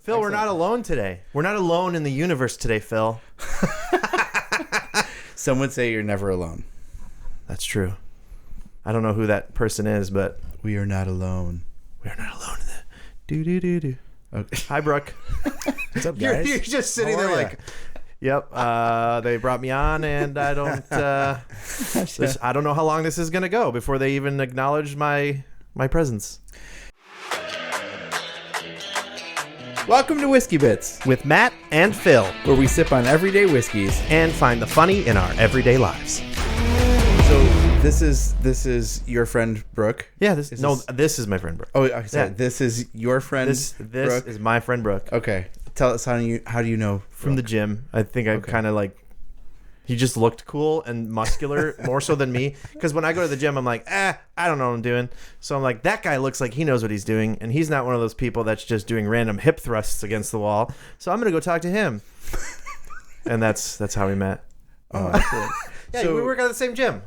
Phil, we're not alone today. We're not alone in the universe today, Phil. Some would say you're never alone. That's true. I don't know who that person is, but We are not alone. we are not alone in the do-do-do-do. Okay. Hi, Brooke. What's up, guys? You're just sitting How there are like, yep, they brought me on, and I don't I don't know how long this is going to go before they even acknowledge my presence. Welcome to Whiskey Bits, With Matt and Phil, where we sip on everyday whiskeys. and find the funny in our everyday lives. So this is your friend Brooke. Yeah, this Is is my friend Brooke. Oh, okay, sorry. Yeah. This is your friend. This Brooke. is my friend Brooke. Okay. Tell us how do you know From the Brooke? gym. I think I kind of like, he just looked cool and muscular more so than me. Because when I go to the gym, I'm like, I don't know what I'm doing. So I'm like, that guy looks like he knows what he's doing. And he's not one of those people that's just doing random hip thrusts against the wall. So I'm going to go talk to him. And that's how we met. Oh, cool. Yeah, So- we work at the same gym.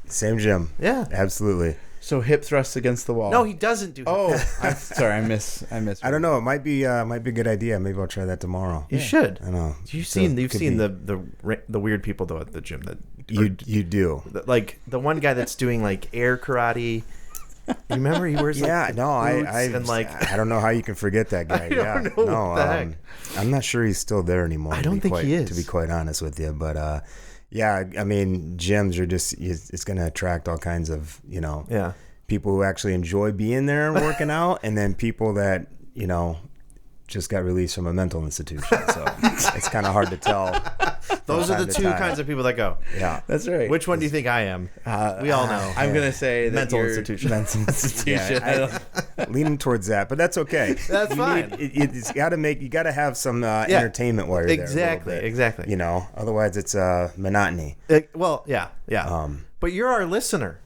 Same gym. Yeah. Absolutely. So hip thrusts against the wall. No, he doesn't do Oh, I'm sorry. I miss. I don't know. It might be a good idea. Maybe I'll try that tomorrow. You should. I know. You've So, seen could be. the weird people though at the gym that You do. like the one guy that's doing like air karate. You remember he wears like Yeah. No. boots I and like I don't know how you can forget that guy. I don't yeah. know No. what the heck. I'm not sure he's still there anymore. I don't think he is. To be quite honest with you, but yeah. I mean, gyms are just it's going to attract all kinds of yeah. people who actually enjoy being there and working out, and then people that just got released from a mental institution. So it's kind of hard to tell. Those are the two kinds of people that go. Yeah. That's right. Which one do you think I am? We all know. I'm gonna say that Mental you're- institution. Mental institution. Yeah, leaning towards that, but that's okay. That's fine. It's got to you got to have some entertainment while you're Exactly. there. a little bit, Exactly. Otherwise it's monotony. Well, yeah. But you're our listener.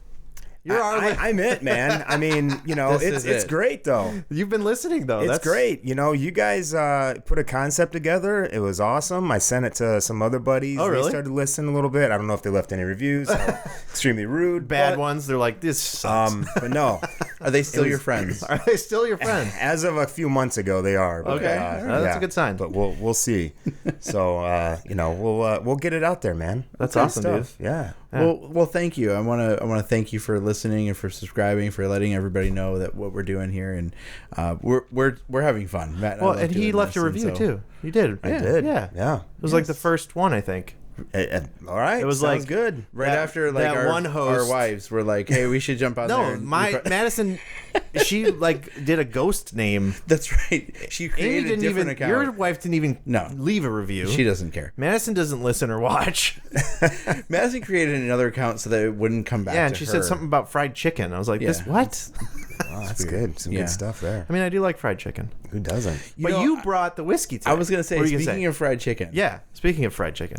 You're I'm it, man. I mean, This is it's it. great though. You've been listening though. It's great. You guys put a concept together. It was awesome. I sent it to some other buddies. Oh, really? They started listening a little bit. I don't know if they left any reviews. Extremely rude. Bad but, ones. They're like, this sucks. But no. Are they still your friends? Are they still your friends? As of a few months ago, they are. But, Okay. That's a good sign. But we'll see. So we'll get it out there, man. That's Good awesome, dude. stuff. Yeah. Well, thank you. I want to thank you for listening and for subscribing, for letting everybody know that what we're doing here, and we're having fun. Matt and I Well, love and he doing left a this, and review so- too. You did. I did. Yeah. Yeah. It was like the first one, I think. All right. It was Sounds like- good. Right That- after like that our one host- our wives were like, "Hey, we should jump on there." No, and Madison, she like did a ghost name. That's right. She Amy created a didn't different even. account. Your wife didn't even No. leave a review. She doesn't care. Madison doesn't listen or watch. Madison created another account so that it wouldn't come back. Yeah, and to she her. said something about fried chicken. I was like, this Yeah. what? Oh, that's good. Some Yeah. good stuff there. I mean, I do like fried chicken. Who doesn't? But you brought the whiskey today. I was gonna say, What were you gonna speaking say? of fried chicken, Yeah, speaking of fried chicken.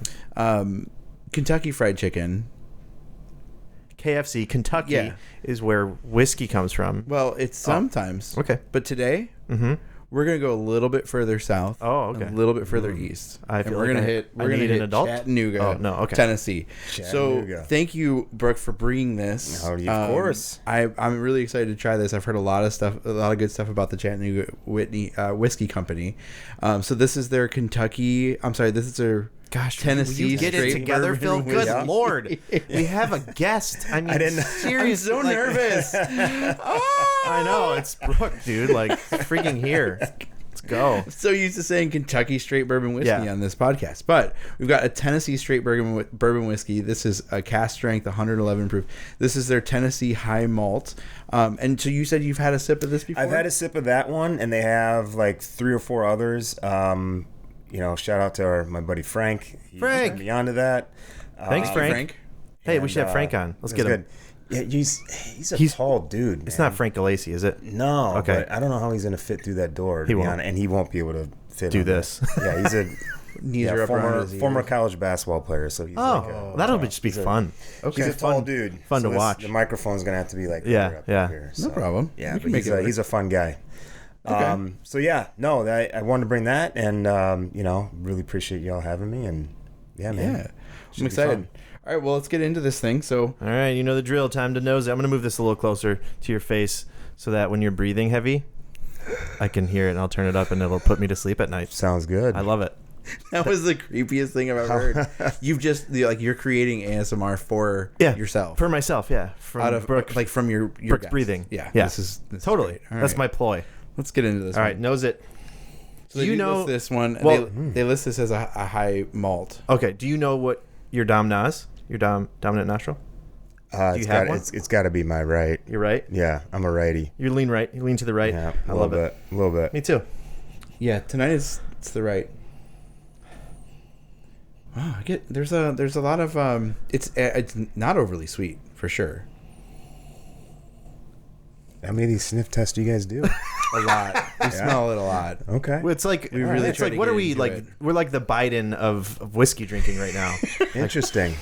Kentucky Fried Chicken. KFC, Kentucky Yeah. is where whiskey comes from. Well, it's sometimes Okay. but today we're gonna go a little bit further south. Oh, okay. A little bit further east. I and feel we're like gonna I- hit. I We're gonna need an hit adult? Chattanooga. Oh, no, okay. Tennessee. Chattanooga. So thank you, Brooke, for bringing this. Oh, of course. I'm really excited to try this. I've heard a lot of good stuff about the Chattanooga Whiskey Company. So this is their Kentucky. I'm sorry. This is their. Gosh, Tennessee will you get it straight together, bourbon Phil? Good whiskey. Lord, we have a guest. I mean, I didn't- seriously, I'm so nervous. I know it's Brooke, dude. Like freaking here. Let's go. So used to saying Kentucky straight bourbon whiskey Yeah. on this podcast, but we've got a Tennessee straight bourbon whiskey. This is a cask strength, 111 proof. This is their Tennessee high malt. And so you said you've had a sip of this before? I've had a sip of that one, and they have like 3 or 4 others. Shout out to my buddy Frank. He Frank. turned me onto that. Thanks, Frank. Hey, we should have Frank on. Let's get him. Yeah, he's a tall dude. Man. It's not Frank Galacy, is it? No. Okay. But I don't know how he's gonna fit through that door. He won't. And he won't be able to fit. Do on this. that. Yeah, he's a Knees are up around his ears. former college basketball player. So he's That'll just be fun. He's a tall dude. Fun to this- watch. The microphone's gonna have to be like Yeah, higher up yeah. here, No problem. Yeah, We but can make it work. he's a fun guy. Okay. So yeah, no, I wanted to bring that, and really appreciate y'all having me, and yeah, man, Yeah. Should I'm be excited. fun. All right, well, let's get into this thing. So All right, you know the drill. Time to nose it. I'm going to move this a little closer to your face so that when you're breathing heavy, I can hear it and I'll turn it up and it'll put me to sleep at night. Sounds good. I love it. That was the creepiest thing I've ever heard. You've just you're creating ASMR for yourself. For myself, yeah. From Out of Brooke, like from your Brooke's guys. breathing. Yeah. Yeah. This is totally. great. All That's right. my ploy. Let's get into this. All right, nose it. So they list this one. Well, they list this as a high malt. Okay. Do you know what your dom is? Your dominant nostril? Do you have one? It's got to be my right. You're right. Yeah, I'm a righty. You lean right. You lean to the right. Yeah, I love it. A little bit. Me too. Yeah, tonight it's the right. Wow, there's a lot of it's not overly sweet for sure. How many sniff tests do you guys do? A lot. We smell it a lot. Okay. Well, it's like We really it's try like to what get are we into like? it. We're like the Biden of whiskey drinking right now. Interesting.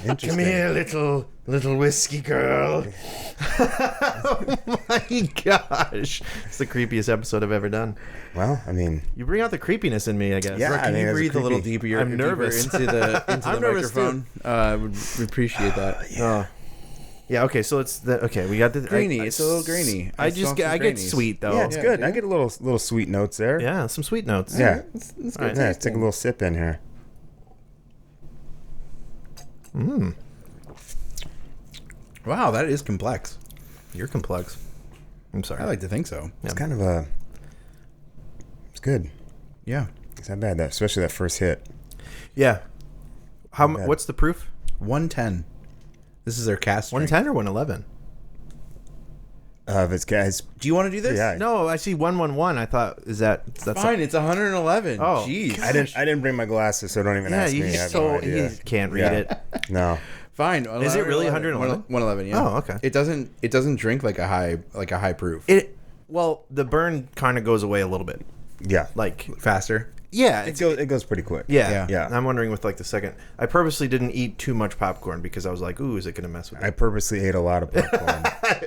Come here, little whiskey girl. Oh my gosh, it's the creepiest episode I've ever done. Well, I mean, You bring out the creepiness in me, I guess. Yeah, Brooke, I can mean, you it's breathe a little creepy. deeper? You're I'm nervous. into the I'm nervous, microphone. Would appreciate that. Oh. Yeah. Okay. So it's okay. We got the Grainy. It's a little grainy. I just get grainies. sweet though. yeah, it's yeah, good. yeah. I get a little sweet notes there. Yeah, some sweet notes. Yeah. It's All good. right. Yeah, let's take a little sip in here. Wow, that is complex. You're complex. I'm sorry. I like to think so. It's kind of it's good. Yeah. It's not bad, especially that first hit. Yeah. How? Not bad. What's the proof? 110. This is their cast. 110 or 111? If it's guys, Do you want to do this? Yeah. No, I see 111. I thought that's Fine. It's 111. Oh. Jeez. I didn't bring my glasses, so don't even Yeah, ask you me. I have so no idea. you can't read Yeah. it. No. Fine. Is it really 111? 111. Yeah. Oh, okay. It doesn't drink like a high proof. Well, the burn kind of goes away a little bit. Yeah. Like, Faster. yeah, It goes pretty quick. yeah. Yeah. I'm wondering with like the second. I purposely didn't eat too much popcorn because I was like, ooh, is it gonna mess with I it? purposely ate a lot of popcorn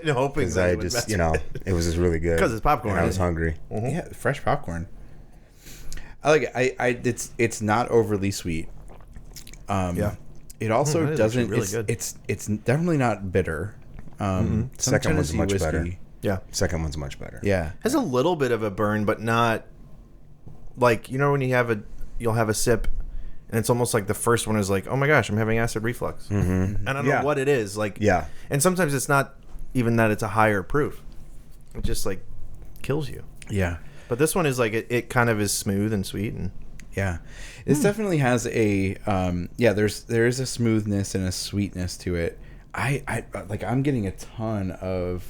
Hoping because that I it would just, mess you know, it was just really good. 'Cause it's popcorn, And I was isn't it? hungry. Yeah. Fresh popcorn. I like it. It's not overly sweet. Yeah. It also that is doesn't. actually really good. It's definitely not bitter. Some Second one's Tennessee much whiskey. better. Yeah. Second one's much better. Yeah. Has a little bit of a burn, but not like when you'll have a sip, and it's almost like the first one is like, oh my gosh, I'm having acid reflux, and I don't Yeah. know what it is. Like, Yeah. and sometimes it's not even that it's a higher proof; it just like kills you. Yeah. But this one is like it kind of is smooth and sweet, and Yeah, this definitely has a there is a smoothness and a sweetness to it. I'm getting a ton of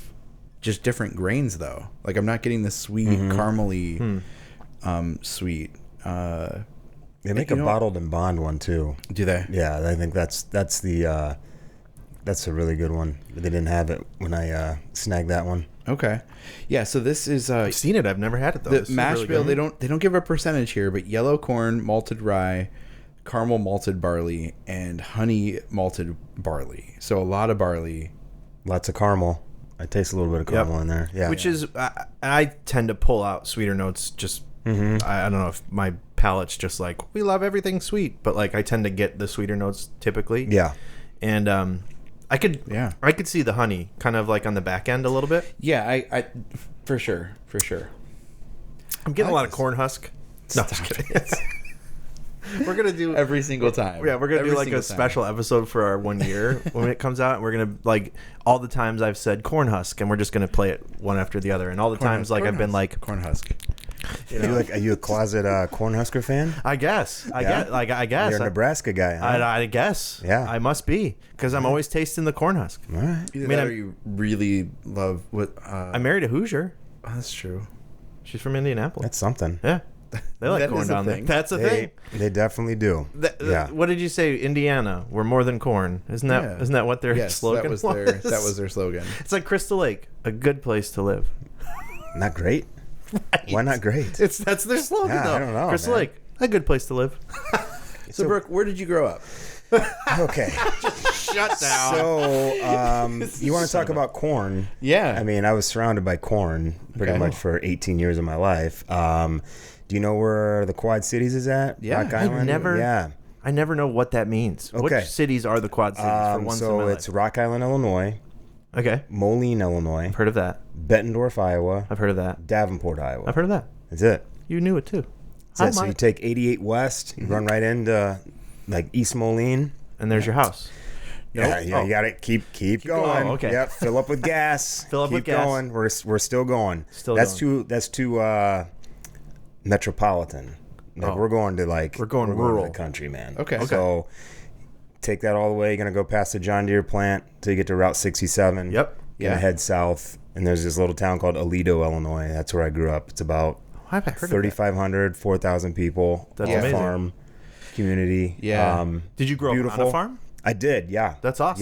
just different grains though. Like I'm not getting the sweet caramely sweet. They make a bottled and bond one too. Do they? Yeah, I think that's a really good one. They didn't have it when I snagged that one. Okay. Yeah, so this is I've seen it. I've never had it though. the This is mash really bill. good. They don't give a percentage here, but yellow corn, malted rye, caramel malted barley, and honey malted barley. So a lot of barley. Lots of caramel. I taste a little bit of caramel in there. Yeah. Which is I tend to pull out sweeter notes. Just I don't know if my palate's just like we love everything sweet, but like I tend to get the sweeter notes typically. Yeah. And I could see the honey kind of like on the back end a little bit. Yeah, I for sure. I'm getting a like lot of this. corn husk. No, just kidding. We're gonna do Every single time. Yeah, we're gonna Every do like single a time. special episode for our 1 year when it comes out, and we're gonna like all the times I've said corn husk, and we're just gonna play it one after the other, and all the times like I've been like, corn husk. Are you a closet Cornhusker fan? I guess, I Yeah? guess, You're a Nebraska guy, huh? I guess, Yeah. I must be because I'm always tasting the corn husk. All right. Either mean, that I'm- or you really love what. I married a Hoosier. That's true. She's from Indianapolis. That's something. Yeah, they like That corn is a down there. thing. That's a thing. They definitely do. Yeah. What did you say? Indiana, we're more than corn. Isn't that what their Yes, slogan that was their slogan. It's like Crystal Lake, a good place to live. Not great. Why not great? That's their slogan Yeah, though. I don't know, Crystal man. Lake, a good place to live. So, Brooke, where did you grow up? Okay. Shut So, you want to talk about corn? Yeah. I mean, I was surrounded by corn pretty Okay. much for 18 years of my life. Do you know where the Quad Cities is at? Yeah. Rock I Island? Yeah. I never know what that means. Okay. Which cities are the Quad Cities for once in So my it's life? Rock Island, Illinois, Okay. Moline, Illinois. I've heard of that. Bettendorf, Iowa. I've heard of that. Davenport, Iowa. I've heard of that. That's it. You knew it too. That's it. So you take 88 West, you run right into like East Moline. And there's your house. Yeah, yeah, you got to keep going. Oh, okay. Yep, fill up with gas. Fill up keep with gas. going. We're still going. That's too metropolitan. Like we're going to rural. to the country, man. Okay. So take that all the way. You're gonna go past the John Deere plant till you get to Route 67. Yep. Gonna head south, and there's this little town called Aledo, Illinois. That's where I grew up. It's about I've heard of that. 3,500, 4,000 people. That's all amazing. farm community. Yeah. Did you grow up on a farm? I did. Yeah. That's awesome.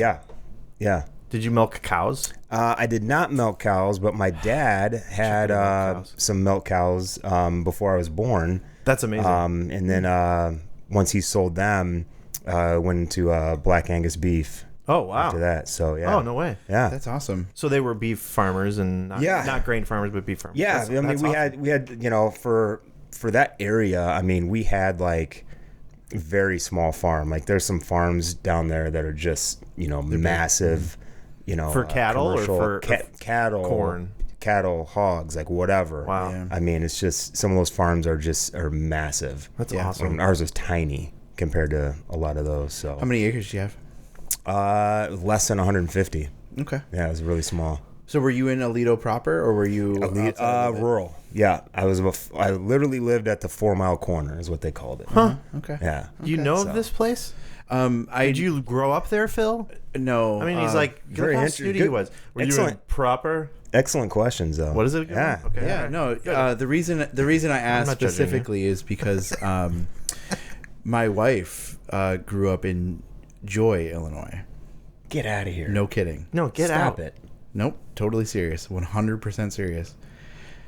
Yeah. Did you milk cows? I did not milk cows, but my dad had some milk cows before I was born. That's amazing. And then once he sold them, went into Black Angus beef. Oh, wow. After that, so yeah. Oh, no way. Yeah. That's awesome. So they were beef farmers and not grain farmers, but beef farmers. Yeah, I mean, we had for that area. I mean, we had like very small farm. Like there's some farms down there that are just massive. For cattle or for cattle, corn, cattle, hogs, like whatever. Wow. Yeah. I mean, it's just some of those farms are massive. That's awesome. And ours was tiny compared to a lot of those. So How many acres do you have? less than 150. Okay. Yeah, it was really small. So were you in Aledo proper, or were you outside of it? Rural? Yeah, I literally lived at the 4 Mile Corner, is what they called it. Huh. Okay. Yeah. Do you know of this place? Did you grow up there, Phil? No. I mean, he's like, look how snooty he was. Were you in Excellent. proper? Excellent questions, though. What is it? Yeah. Okay. Yeah, no. The reason I asked not judging you. specifically is because my wife grew up in Joy, Illinois. Get out of here. No kidding. No, get Stop out. it. Nope. Totally serious. 100% serious.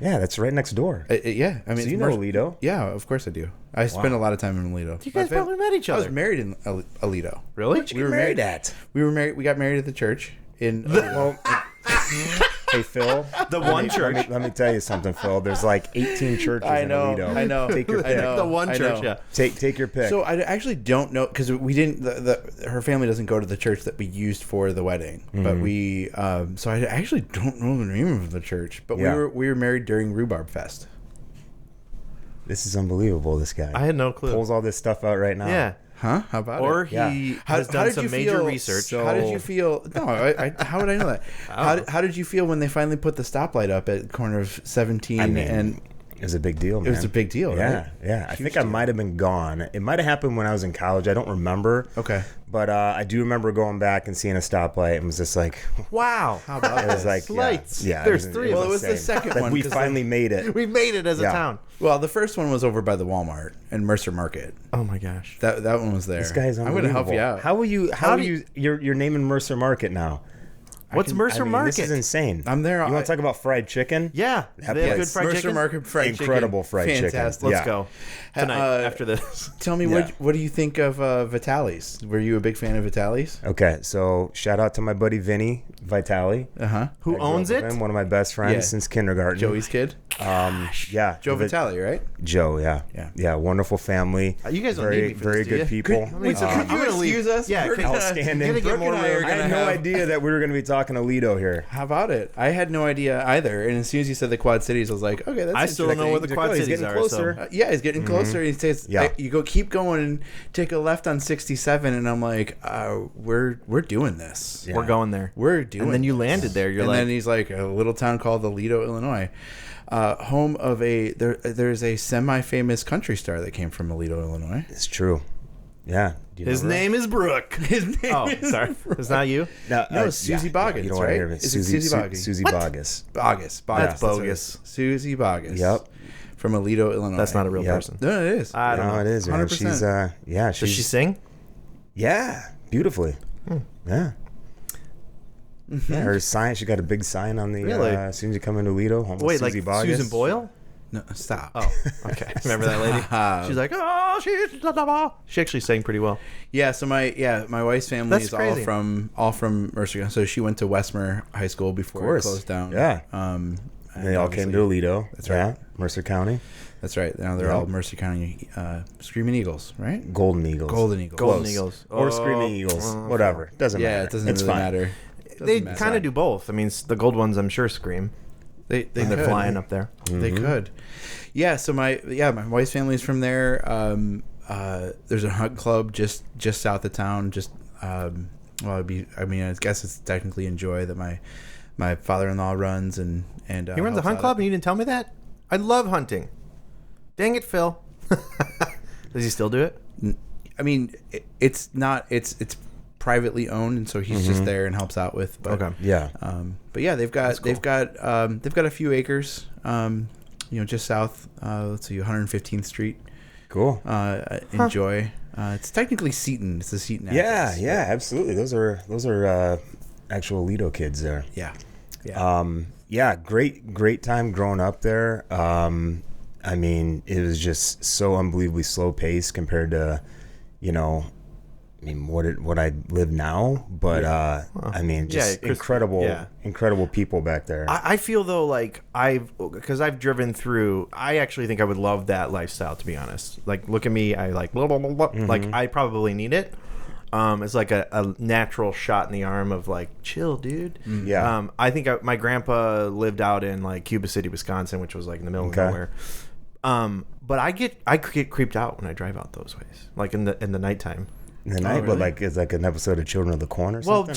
Yeah, that's right next door. Yeah. I mean, So you know Aledo? Yeah, of course I do. I spent a lot of time in Aledo. You guys probably met each I other. was married in Aledo. Really? Where'd you get married at? We were married. We got married at the church in. Aledo. Hey, Phil. The one church. Let me tell you something, Phil. There's like 18 churches in Aledo. I know. Take your I pick. know. The one I church, know. yeah. Take your pick. So I actually don't know because we didn't. Her family doesn't go to the church that we used for the wedding, but we. So I actually don't know the name of the church, but Yeah. we were married during Rhubarb Fest. This is unbelievable, this guy. I had no clue. Pulls all this stuff out right now. Yeah. Huh? How about Or it? he Yeah. has done some major research. So- How did you feel? No, how would I know that? How did you feel when they finally put the stoplight up at the corner of 17 I mean, and it was a big deal, man. it was a big deal, Yeah, right? yeah. I Huge think I deal. might have been gone. It might have happened when I was in college. I don't remember. Okay. But I do remember going back and seeing a stoplight and was just like, Wow. How about it was like, Lights. Yeah, There's it three of Well, it was the insane. second Like, one, we 'cause finally made it. We made it as a Yeah. town. Well, the first one was over by the Walmart and Mercer Market. Oh my gosh. That one was there. This guy's I'm going to help you unbelievable. out. How will you? How do are you? You're naming Mercer Market now. What's Mercer I mean, Market? This is insane. I'm there. You want to talk about fried chicken? Yeah. That They have place. good fried Mercer chicken. Market fried Incredible chicken. fried chicken. Fantastic. Let's Yeah. go tonight Uh, after this. Tell me Yeah. what do you think of Vitalis? Were you a big fan of Vitalis? Okay, so shout out to my buddy Vinny Vitale. Who I grew owns up with it? him, one of my best friends Yeah. since kindergarten. Joey's kid? Yeah, Joe the- Vitale, right? Joe, yeah, Yeah. yeah, wonderful family. You guys don't very, need me for very this, do good you? people. Wait, so could you excuse us? Yeah, could- Outstanding. You're gonna get more room. I had no idea that we were going to be talking Aledo here. How about it? I had no idea either. And as soon as you said the Quad Cities, I was like, okay, that's I still don't know where the He's Quad like, oh, he's Cities getting are. closer. So. Yeah, he's getting closer. He says, Yeah. you go keep going and take a left on 67, and I'm like, we're doing this. Yeah. We're going there. We're doing. And then you this. landed there. You're and like, then he's like a little town called Aledo, Illinois, home of there's a semi-famous country star that came from Aledo, Illinois. It's true. Yeah. Do you his know her? name is Brooke. His name Oh, is sorry. It's not you? No, No, Susie Boggins, You don't want to right? hear of it. Is it Susie Boggins? Susie What? Boggins. Bogus. That's right. bogus. Susie Bogus. Yep. From Aledo, Illinois. That's not a real Yep. person. No, it is. I don't No, know. it is, man. 100%. She's yeah, Does she sing? yeah, beautifully. Hmm. Yeah. Yeah, her sign. She got a big sign on the. Really? As soon as you come into Aledo, home Wait, of like Susie Boggins. Susan Boyle? No, stop. Oh, okay. Remember that lady? She's like, oh, she's the ball. She actually sang pretty well. Yeah, so my wife's family That's is crazy. all from Mercer. So she went to Westmer High School before it course. closed down. Yeah. And They all came to obviously- Aledo. That's right. Mercer County. That's right. Now they're Yeah. all Mercer County Screaming Eagles, right? Golden Eagles. Golden Eagles. Golden Close. Eagles. Or Screaming Eagles. Whatever. Doesn't matter. Yeah, it doesn't It's really fine. matter. they kind of do both. I mean, the gold ones, I'm sure, scream. They're flying up there. They could. Yeah. So my wife's family is from there. There's a hunt club just south of town. I guess it's technically Enjoy that my father-in-law runs and he runs a hunt club, and you didn't tell me that. I love hunting. Dang it, Phil. Does he still do it? I mean, it's privately owned, and so he's just there and helps out with. But, okay. Yeah. But yeah, they've got a few acres. Just south. Let's see, 115th Street. Cool. Enjoy. It's technically Seton. It's the Seton. Yeah, absolutely. Those are actual Lido kids there. Yeah. Great time growing up there. I mean, it was just so unbelievably slow paced compared to, what I live now. But I mean, just incredible people back there. I feel though like because I've driven through. I actually think I would love that lifestyle, to be honest. Like, look at me. I like blah, blah, blah, blah. Like I probably need it. It's like a natural shot in the arm of like, chill, dude. Yeah. I think my grandpa lived out in like Cuba City, Wisconsin, which was like in the middle of nowhere. But I get creeped out when I drive out those ways, like in the nighttime. In the night, but like it's like an episode of Children of the Corn or something.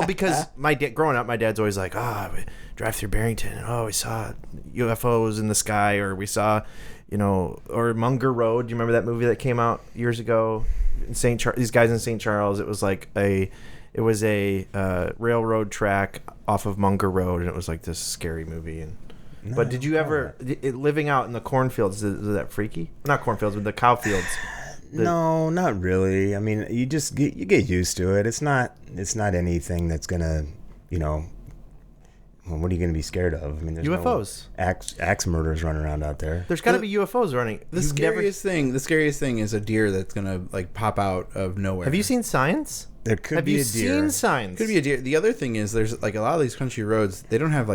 Because growing up, my dad's always like, we drive through Barrington, and we saw UFOs in the sky, or we saw, or Munger Road. Do you remember that movie that came out years ago? In these guys in St. Charles, it was a railroad track off of Munger Road, and it was like this scary movie. But did you ever living out in the cornfields? Is that freaky? Not cornfields, but the cow fields. No, not really. I mean, you get used to it. It's not anything that's gonna, what are you gonna be scared of? I mean, there's UFOs, no axe murders running around out there. There's got to be UFOs running. The scariest thing is a deer that's gonna like pop out of nowhere. Have you seen signs? There could Have be you a deer. seen signs? Could be a deer. The other thing is there's like a lot of these country roads. They don't have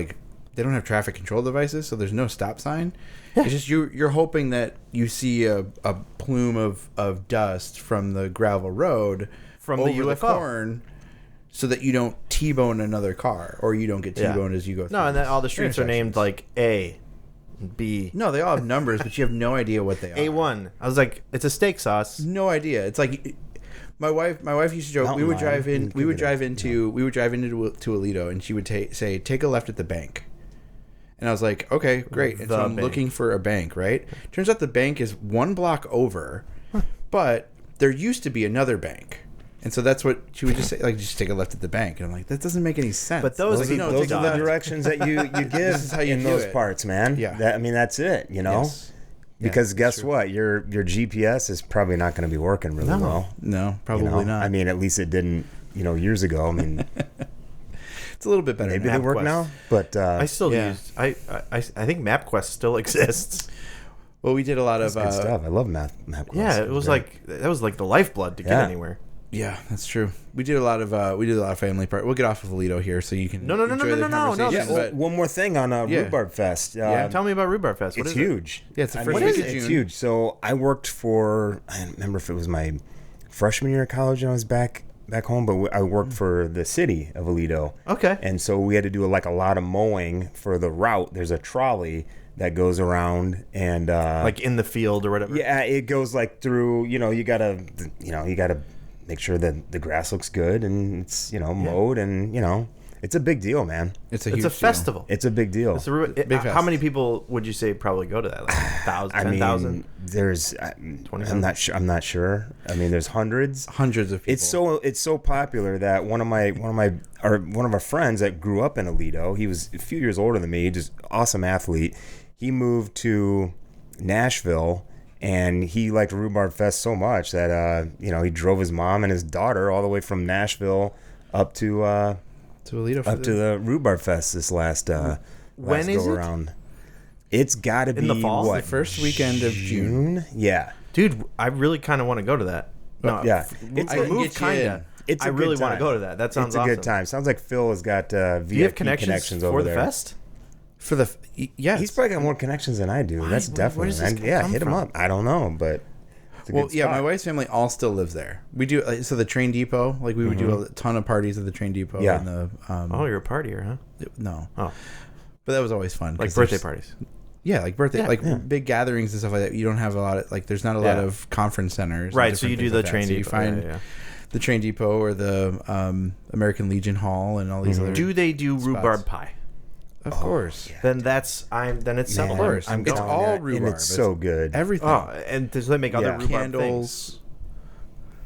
traffic control devices, so there's no stop sign. It's just you're hoping that you see a plume of dust from the gravel road from over the UFO. the corn, so that you don't T-bone another car, or you don't get T-boned as you go through. No, and then all the streets are named like A, B. No, they all have numbers, but you have no idea what they are. A1. I was like, it's a steak sauce. No idea. It's like my wife used to joke. We would drive into Toledo, and she would say, "Take a left at the bank." And I was like, okay, great. And so I'm looking for a bank, right? Turns out the bank is one block over, but there used to be another bank. And so that's what she would just say, like, just take a left at the bank. And I'm like, that doesn't make any sense. But those are the directions that you give in those parts, man. Yeah. That's it, Yes. Because guess what? Your GPS is probably not going to be working really well. No, probably not. I mean, at least it didn't, years ago. I mean... It's a little bit better. Maybe they work now, but I still use. I think MapQuest still exists. Well, we did a lot of good stuff. I love MapQuest. Yeah, it was that was like the lifeblood to get anywhere. Yeah, that's true. We did a lot of family part. We'll get off of Lido here, so you can No. Yeah, one more thing on Rhubarb Fest. Tell me about Rhubarb Fest. It's huge. Yeah, it's the first week of June. It's huge. So I worked I don't remember if it was my freshman year of college and I was back home, but I worked for the city of Aledo. Okay. And so we had to do a lot of mowing for the route. There's a trolley that goes around and like in the field or whatever. Yeah, it goes like through. You gotta make sure that the grass looks good and it's mowed and it's a big deal, man. It's a festival. Deal. It's a big deal. How many people would you say probably go to that? Like 1,000, 10,000? There's 20,000? I'm not sure. I mean, there's hundreds of people. It's so popular that one of our friends that grew up in Aledo, he was a few years older than me, just awesome athlete. He moved to Nashville and he liked Rhubarb Fest so much that he drove his mom and his daughter all the way from Nashville up to Aledo to the Rhubarb Fest this last when is go around. It's got to be in the fall, the first weekend of June. Yeah, dude, I really kind of want to go to that. No, yeah, I moved kind of. I really want to go to that. That sounds awesome. It's a good time. Sounds like Phil has got VIP Do you have connections over for the there. fest? For the he's probably got more connections than I do. That's definitely. Hit him up. I don't know, but It's a Well, good yeah, spot. my wife's family all still lives there. We do so the train depot. Like we would do a ton of parties at the train depot. Yeah. And the Oh, you're a partier, huh? no, Oh, but that was always fun. like 'cause birthday there's- parties. Yeah, like birthday, Yeah, like yeah. big gatherings and stuff like that. You don't have a lot of like. There's not a lot Yeah. of conference centers. and Right, so different you do things the like that. train So depot. you find yeah. the train depot or the American Legion Hall and all these other. Do they do rhubarb pie? Of course. yeah. Then that's then it's Man, settled. Of course. I'm It's telling all you, and rhubarb. it's so good. Everything. Oh, and does they make other Yeah. rhubarb things? Candles.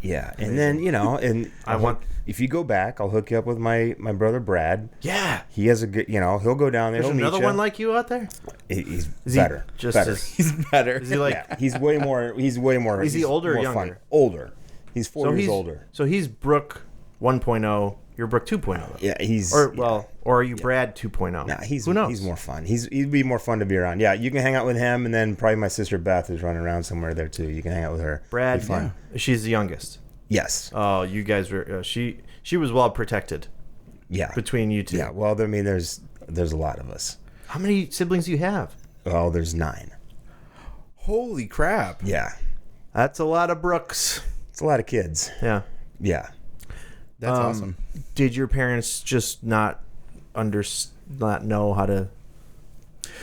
Yeah, and then and I want- if you go back, I'll hook you up with my brother Brad. Yeah. He has a good, he'll go down there. There's He'll another meet you. one like you out there. He's Is he better. just better. as- He's better. Is he like? Yeah, he's way more. He's way more. Is he he's older or more younger? Fun. Older. He's 4 So years he's older. So he's Brook 1.0. You're Brook 2.0. Yeah, he's Or or are you Brad 2.0? Nah, Who knows? He's more fun. He'd be more fun to be around. Yeah, you can hang out with him, and then probably my sister Beth is running around somewhere there too. You can hang out with her. Brad. Be fun. She's the youngest. Yes. Oh, you guys were. She was well protected Yeah. between you two. Yeah. Well, I mean, there's a lot of us. How many siblings do you have? Well, there's 9. Holy crap. Yeah. That's a lot of Brooks. It's a lot of kids. Yeah. Yeah. That's awesome. Did your parents just not know how to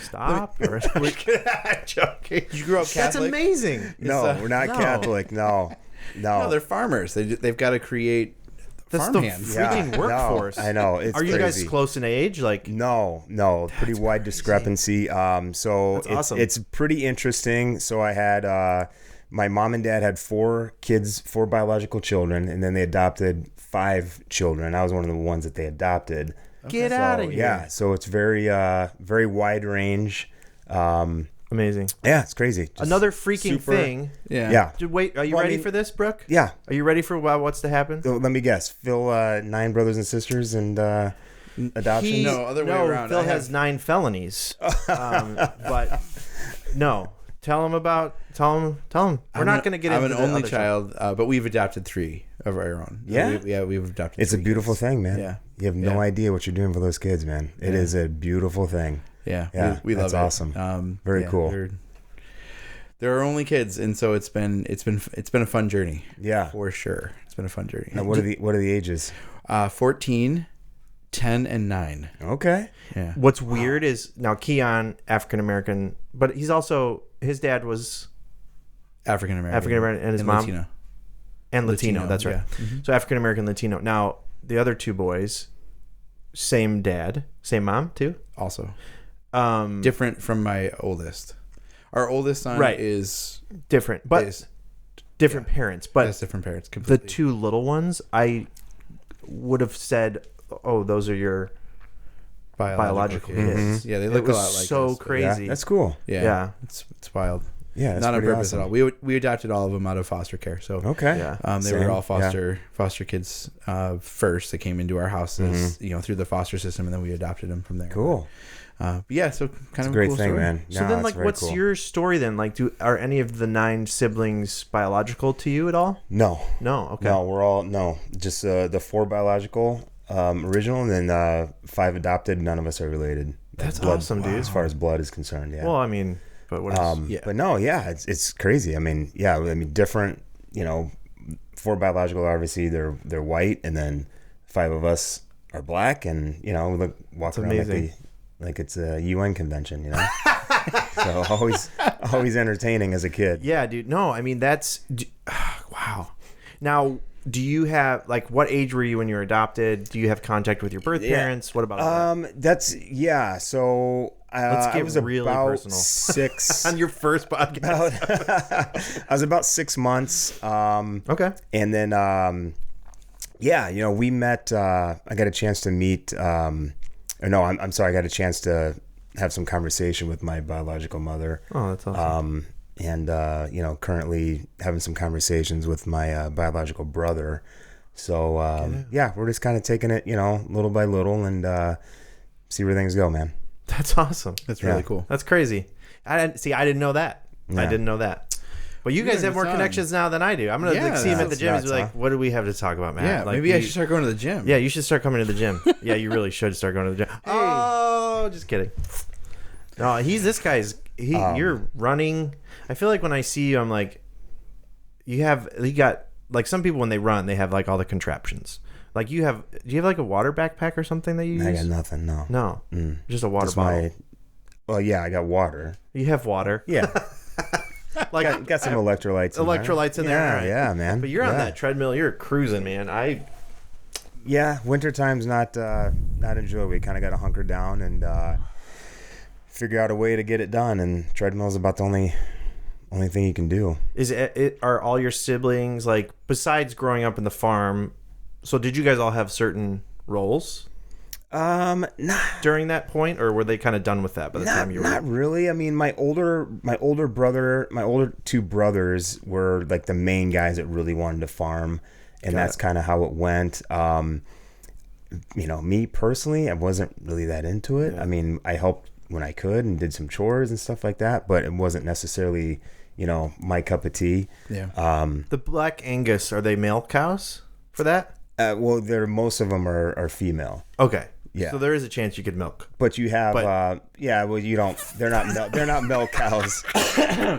stop? Or joking. You grew up That's Catholic? amazing. No, we're not no. Catholic. No. No, they're farmers. They've got to create That's farm the hands. freaking no, workforce. I know. It's Are you guys crazy. close in age? Like, No, pretty wide discrepancy. So That's awesome. It's pretty interesting. So I had my mom and dad had 4 kids, 4 biological children, and then they adopted 5 children. I was one of the ones that they adopted. get So, out of here. yeah, so it's very wide range. Amazing. Yeah, it's crazy. Just Another freaking super- thing. Yeah. Yeah. Wait, are you Well, I ready mean- for this, Brooke? Yeah. Are you ready for what's to happen? So let me guess. Phil, 9 brothers and sisters and adoptions. No, other way around. Phil I has have- 9 felonies. But no. Tell him. We're not going to get into I'm an the only other child, but we've adopted 3 of our own. Yeah? We've adopted. It's a 3 beautiful kids. thing, man. Yeah. You have no Yeah. idea what you're doing for those kids, man. It is a beautiful thing. Yeah, Yeah, we love that's it. awesome. Very cool. They're our only kids, and so it's been a fun journey. Yeah. for sure. It's been a fun journey. Now, what are the ages? 14, 10, and 9. Okay. Yeah. What's weird is now Keon, African American, but he's also, his dad was African American. African-American, and his mom- Latino. and Latino. That's right. yeah. So African American, Latino. Now the other 2 boys, same dad, same mom too. Also Um, different from my oldest. Our oldest son Right. is different, but is- different parents. But has different parents the completely. 2 little ones, I would have said, "Oh, those are your biological kids." Yeah, they It look a was lot like so us, but- crazy. Yeah, that's cool. Yeah, Yeah. it's wild. Yeah, that's Not on pretty purpose awesome. at all. We adopted all of them out of foster care. So Okay. Yeah. they Same. were all Yeah. foster kids first. They came into our houses, through the foster system, and then we adopted them from there. Cool. But yeah, so kind of Great cool thing, story. man. So No, then, it's like, very what's cool. your story then? Like, are any of the 9 siblings biological to you at all? No. No. Okay. No, we're all just the 4 biological original, and then 5 adopted. None of us are related. That's Blood- awesome, dude. As far as blood is concerned, yeah. Well, I mean, but what else? Yeah. But no, yeah, it's crazy. I mean, yeah, different. 4 biological, obviously they're white, and then 5 of us are black, and we walk around amazing. like it's a UN convention, So always entertaining as a kid. Yeah, dude. No, I mean wow. Now, do you have what age were you when you were adopted? Do you have contact with your birth parents? What about that? So Let's I get was really about personal. 6. On your first podcast? I was about 6 months. Okay. And then, we met. I got a chance to meet. I'm sorry. I got a chance to have some conversation with my biological mother. Oh, that's awesome. And currently having some conversations with my biological brother. So we're just kind of taking it, little by little, and see where things go, man. That's awesome. That's really cool. That's crazy. I didn't know that. I Yeah. didn't know that. But you guys and have more the son. connections now than I do. I'm gonna Yeah, see him at the that's gym. He's nuts, like, huh? "What do we have to talk about, man?" Yeah, Like, maybe I should start going to the gym. Yeah, you should start coming to the gym. Yeah, you really should start going to the gym. Oh, just kidding. No, you're running. I feel like when I see you, I'm like, you got like some people when they run, they have like all the contraptions. Like do you have like a water backpack or something that you use? I got nothing. No. Just a water Just bottle. Well, yeah, I got water. You have water. Yeah. Like got some electrolytes. Electrolytes in there. Yeah, All right. yeah, man. But you're on Yeah. that treadmill. You're cruising, man. Yeah, wintertime's not enjoyable. We kind of got to hunker down and figure out a way to get it done. And treadmill's about the only thing you can do. Are all your siblings like besides growing up in the farm? So did you guys all have certain roles? Nah, During that point, or were they kind of done with that by the time you were? Not really. I mean, my older two brothers were like the main guys that really wanted to farm, and that's kind of how it went. Me personally, I wasn't really that into it. Yeah. I mean, I helped when I could and did some chores and stuff like that, but it wasn't necessarily, my cup of tea. Yeah. The Black Angus, are they male cows for that? Well, most of them are female. Okay. Yeah. So there is a chance you could milk. But you have, well, you don't. They're not milk cows.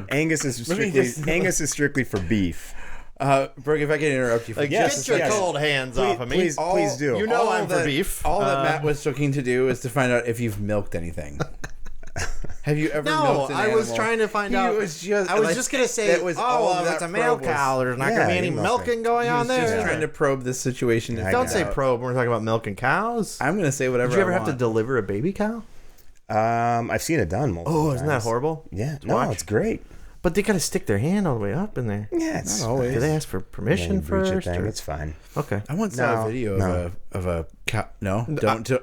Angus is strictly for beef. Brooke, if I can interrupt you for Yes, just a second. cold hands off of me. Please do. You know I'm for beef. All that Matt was looking to do is to find out if you've milked anything. Have you ever No, milked an I was animal? trying to find He out. was just, I was like, just gonna say, that was all if that it's a male probe was. cow, there's not Yeah, gonna be any he milked milking going He on was there. just trying to probe this situation. Yeah, Don't I say got it. probe when we're talking about milking cows. I'm gonna say whatever. Did you ever I have to want. deliver a baby cow? I've seen it done multiple times. Isn't that horrible? Yeah, to no, watch? it's great. But they gotta stick their hand all the way up in there. Yeah, it's Not always. Do they ask for permission first? Thing. or- It's fine. Okay. I once saw No, a video no. of a cow. No,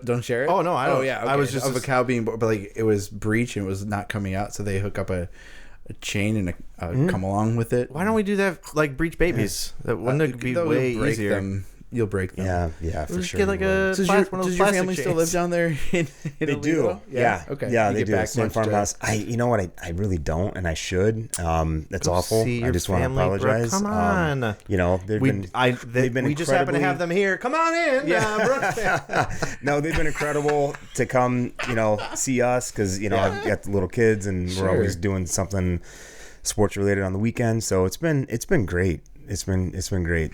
don't share it. Oh, no, I don't. Oh yeah, I was just of a cow being, but like it was breech and it was not coming out, so they hook up a chain and come along with it. Why don't we do that like breech babies? That wouldn't it be Though way you'll break easier? them. You'll break them. Yeah, for Just sure. get like you will. a Does one of those your plastic family still chains. live down there? In They do. Aledo? Yeah. Okay. Yeah, You they get do. back Same much to- farmhouse. You know what? I really don't, and I should. That's awful. See I your just want to family, Brooke. apologize. Come on. They've been we just happen to have them here. Come on in, Brooke. No, they've been incredible to come, see us because I've got the little kids and Sure. we're always doing something sports related on the weekend. So it's been great. It's been great.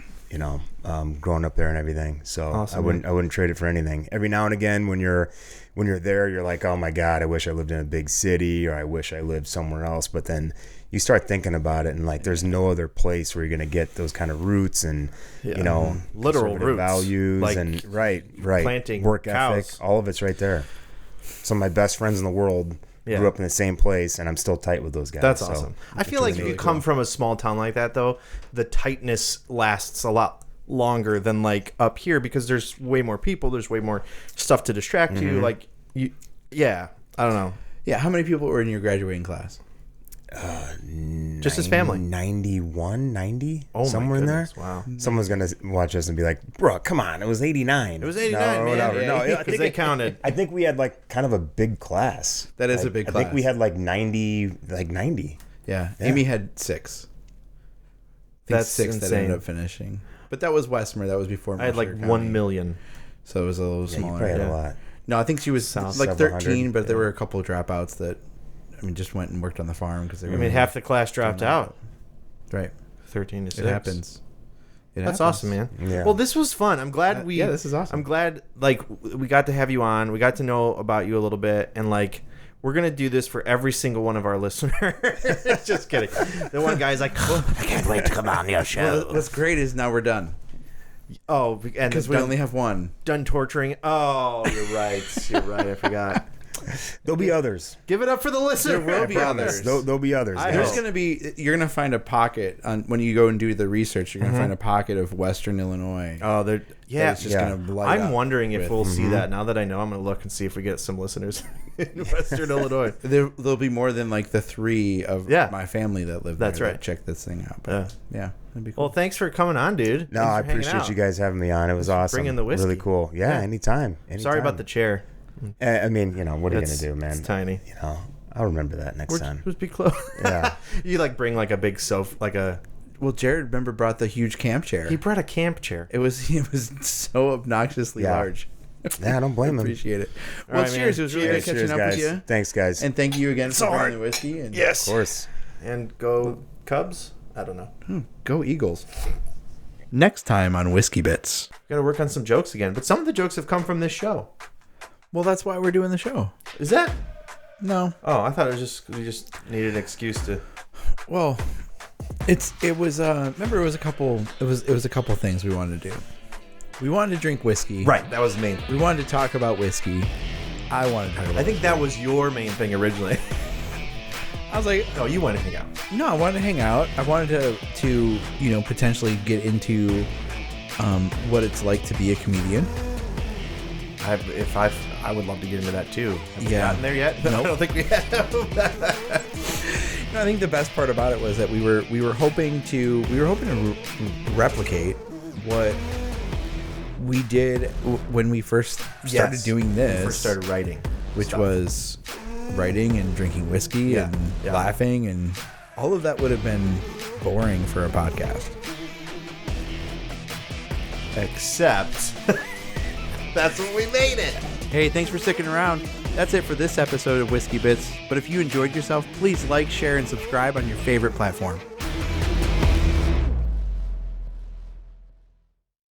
Growing up there and everything. So Awesome, I wouldn't trade it for anything. Every now and again, when you're there, you're like, oh my God, I wish I lived in a big city, or I wish I lived somewhere else. But then you start thinking about it, and like, there's no other place where you're gonna get those kind of roots and literal conservative roots, values, like and right, planting work cows. ethic, all of it's right there. Some of my best friends in the world grew up in the same place, and I'm still tight with those guys. That's so awesome. I feel like if you come from a small town like that, though, the tightness lasts a lot longer than like up here because there's way more people. There's way more stuff to distract you. Like I don't know. Yeah. How many people were in your graduating class? Just his family. 91, 90, Oh, somewhere my in there. goodness. Wow. Someone's gonna watch us and be like, "Bro, come on, it was 89." It was 89, no, man. Whatever. Yeah, No, I because think they counted. I think we had like kind of a big class. That is a big I think class. we had like 90, Yeah. Amy had 6. That's six that insane. ended up finishing. But that was Westmer. That was before. I had like Mercer 1 County. million. So it was a little Yeah, you smaller. probably had yeah. a lot. No, I think she was Sounds like several 13, hundred. but there were a couple of dropouts that, just went and worked on the farm because they were. I mean, half the class dropped out. Right. 13 to 6. It happens. That's awesome, man. Yeah. Well, this was fun. I'm glad we. yeah, this is awesome. I'm glad like we got to have you on. We got to know about you a little bit, and like we're gonna do this for every single one of our listeners. Just kidding. The one guy's like, "Oh, I can't wait to come on your show. What's great is now we're done Oh, and because we only have one. done torturing. Oh, you're right. You're right. I forgot. There'll be others. Give it up for the listener. There will be others. There'll be others. I There's hope. going to be. You're going to find a pocket on when you go and do the research. You're going to find a pocket of Western Illinois. Oh, they're yeah. It's just Yeah. going to light I'm up wondering if with- we'll see that now that I know. I'm gonna look and see if we get some listeners in Western Illinois. There'll be more than like the 3 of Yeah. my family that live That's there right. that check this thing out. But yeah, that'd be cool. Well, thanks for coming on, dude. No, Thanks I for hanging appreciate out. you guys having me on. It was awesome. bringing the whiskey. Really cool. Yeah, Yeah. anytime. Sorry about the chair. I mean, what are you It's- gonna do, man? It's tiny. I'll remember that next time. Just be close. Yeah. You like bring like a big sofa, like a. Well, Jared, remember, brought the huge camp chair. He brought a camp chair. It was so obnoxiously Yeah. large. Yeah, I don't blame him. Appreciate it. All Well, right, cheers. man. It was really good Cheers. catching up guys. with you. Thanks, guys. And thank you again for all bringing right. the whiskey. And Yes. Of course. And go Cubs. I don't know. Go Eagles. Next time on Whiskey Bits. Got to work on some jokes again. But some of the jokes have come from this show. Well, that's why we're doing the show. Is that? No. Oh, I thought it was just we just needed an excuse to. Well, it was remember it was a couple things we wanted to do. We wanted to drink whiskey. Right, that was main. We wanted to talk about whiskey. I wanted to talk about I think that was your main thing originally. I was like, Oh, you wanted to hang out. no, I wanted to hang out. I wanted to potentially get into what it's like to be a comedian. I would love to get into that too. Have we Yeah. gotten there yet? Nope. I don't think we have. I think the best part about it was that we were hoping to replicate what we did when we first started doing this. First started writing, which stuff. was writing and drinking whiskey and laughing, and all of that would have been boring for a podcast. Except that's what we made it. Hey, thanks for sticking around. That's it for this episode of Whiskey Bits. But if you enjoyed yourself, please like, share, and subscribe on your favorite platform.